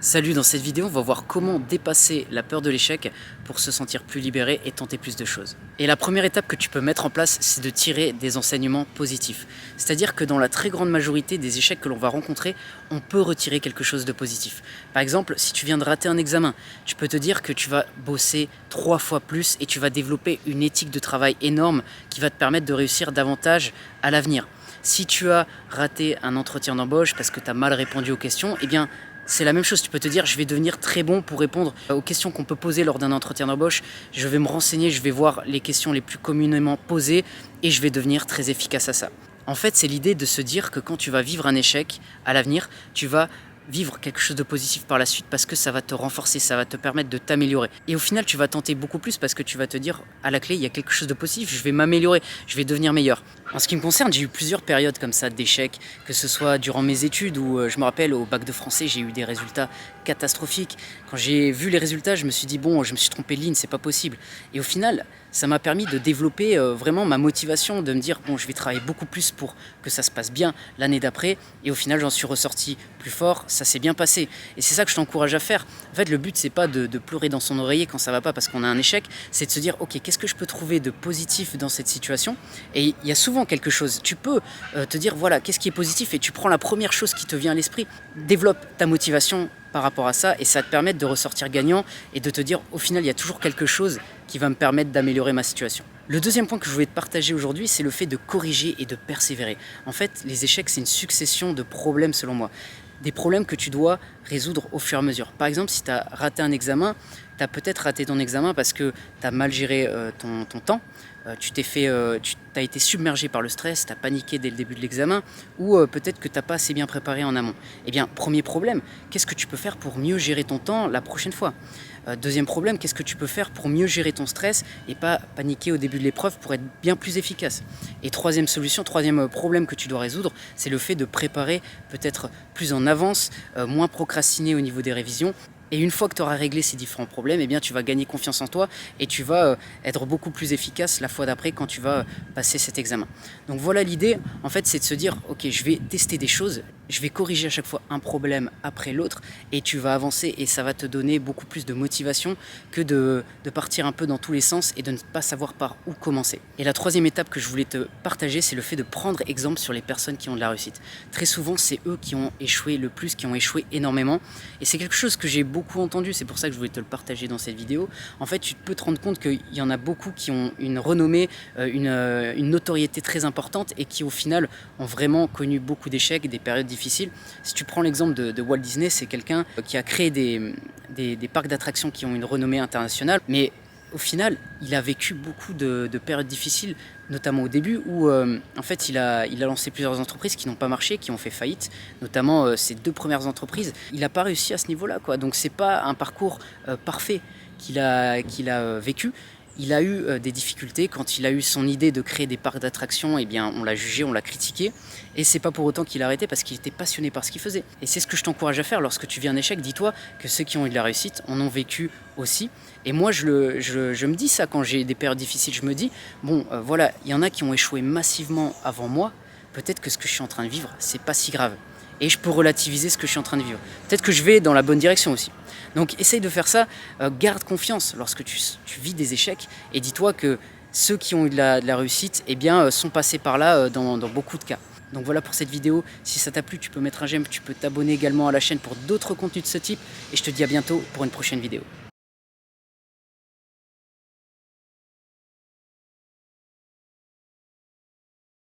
Salut, dans cette vidéo, on va voir comment dépasser la peur de l'échec pour se sentir plus libéré et tenter plus de choses. Et la première étape que tu peux mettre en place, c'est de tirer des enseignements positifs. C'est-à-dire que dans la très grande majorité des échecs que l'on va rencontrer, on peut retirer quelque chose de positif. Par exemple, si tu viens de rater un examen, tu peux te dire que tu vas bosser 3 fois plus et tu vas développer une éthique de travail énorme qui va te permettre de réussir davantage à l'avenir. Si tu as raté un entretien d'embauche parce que tu as mal répondu aux questions, eh bien, c'est la même chose, tu peux te dire je vais devenir très bon pour répondre aux questions qu'on peut poser lors d'un entretien d'embauche. Je vais me renseigner, je vais voir les questions les plus communément posées et je vais devenir très efficace à ça. En fait, c'est l'idée de se dire que quand tu vas vivre un échec à l'avenir, tu vas vivre quelque chose de positif par la suite parce que ça va te renforcer, ça va te permettre de t'améliorer. Et au final, tu vas tenter beaucoup plus parce que tu vas te dire à la clé, il y a quelque chose de positif, je vais m'améliorer, je vais devenir meilleur. En ce qui me concerne, j'ai eu plusieurs périodes comme ça d'échecs, que ce soit durant mes études où je me rappelle au bac de français, j'ai eu des résultats catastrophiques. Quand j'ai vu les résultats, je me suis dit bon, je me suis trompé de ligne, c'est pas possible. Et au final, ça m'a permis de développer vraiment ma motivation, de me dire bon, je vais travailler beaucoup plus pour que ça se passe bien l'année d'après. Et au final, j'en suis ressorti plus fort, ça s'est bien passé. Et c'est ça que je t'encourage à faire. En fait, le but, c'est pas de pleurer dans son oreiller quand ça va pas parce qu'on a un échec, c'est de se dire ok, qu'est-ce que je peux trouver de positif dans cette situation? Et il y a souvent quelque chose. Tu peux te dire voilà, qu'est-ce qui est positif et tu prends la première chose qui te vient à l'esprit. Développe ta motivation par rapport à ça et ça va te permettre de ressortir gagnant et de te dire au final il y a toujours quelque chose qui va me permettre d'améliorer ma situation. Le deuxième point que je voulais te partager aujourd'hui, c'est le fait de corriger et de persévérer. En fait, les échecs, c'est une succession de problèmes selon moi. Des problèmes que tu dois résoudre au fur et à mesure. Par exemple, si tu as raté un examen, tu as peut-être raté ton examen parce que tu as mal géré ton temps, tu as été submergé par le stress, tu as paniqué dès le début de l'examen, ou peut-être que tu n'as pas assez bien préparé en amont. Eh bien, premier problème, qu'est-ce que tu peux faire pour mieux gérer ton temps la prochaine fois? Deuxième problème, qu'est-ce que tu peux faire pour mieux gérer ton stress et pas paniquer au début de l'épreuve pour être bien plus efficace? Et troisième solution, troisième problème que tu dois résoudre, c'est le fait de préparer peut-être plus en avance, moins procrastiner au niveau des révisions. Et une fois que tu auras réglé ces différents problèmes, eh bien, tu vas gagner confiance en toi et tu vas être beaucoup plus efficace la fois d'après quand tu vas passer cet examen. Donc voilà l'idée, en fait, c'est de se dire, ok, je vais tester des choses, je vais corriger à chaque fois un problème après l'autre et tu vas avancer et ça va te donner beaucoup plus de motivation que de partir un peu dans tous les sens et de ne pas savoir par où commencer. Et la troisième étape que je voulais te partager, c'est le fait de prendre exemple sur les personnes qui ont de la réussite. Très souvent, c'est eux qui ont échoué le plus, qui ont échoué énormément et c'est quelque chose que j'ai beaucoup entendu, c'est pour ça que je voulais te le partager dans cette vidéo. En fait, tu peux te rendre compte qu'il y en a beaucoup qui ont une renommée, une notoriété très importante et qui au final ont vraiment connu beaucoup d'échecs, des périodes difficiles. Si tu prends l'exemple de Walt Disney, c'est quelqu'un qui a créé des parcs d'attractions qui ont une renommée internationale, mais au final, il a vécu beaucoup de périodes difficiles, notamment au début où en fait il a lancé plusieurs entreprises qui n'ont pas marché, qui ont fait faillite, notamment ses 2 premières entreprises. Il n'a pas réussi à ce niveau-là, quoi. Donc c'est pas un parcours parfait qu'il a vécu. Il a eu des difficultés. Quand il a eu son idée de créer des parcs d'attractions, eh bien, on l'a jugé, on l'a critiqué. Et c'est pas pour autant qu'il a arrêté parce qu'il était passionné par ce qu'il faisait. Et c'est ce que je t'encourage à faire lorsque tu vis un échec. Dis-toi que ceux qui ont eu de la réussite en ont vécu aussi. Et moi, je me dis ça quand j'ai des périodes difficiles. Je me dis, bon, voilà, il y en a qui ont échoué massivement avant moi. Peut-être que ce que je suis en train de vivre, c'est pas si grave. Et je peux relativiser ce que je suis en train de vivre. Peut-être que je vais dans la bonne direction aussi. Donc essaye de faire ça, garde confiance lorsque tu vis des échecs et dis-toi que ceux qui ont eu de la réussite eh bien, sont passés par là dans beaucoup de cas. Donc voilà pour cette vidéo, si ça t'a plu tu peux mettre un j'aime, tu peux t'abonner également à la chaîne pour d'autres contenus de ce type et je te dis à bientôt pour une prochaine vidéo.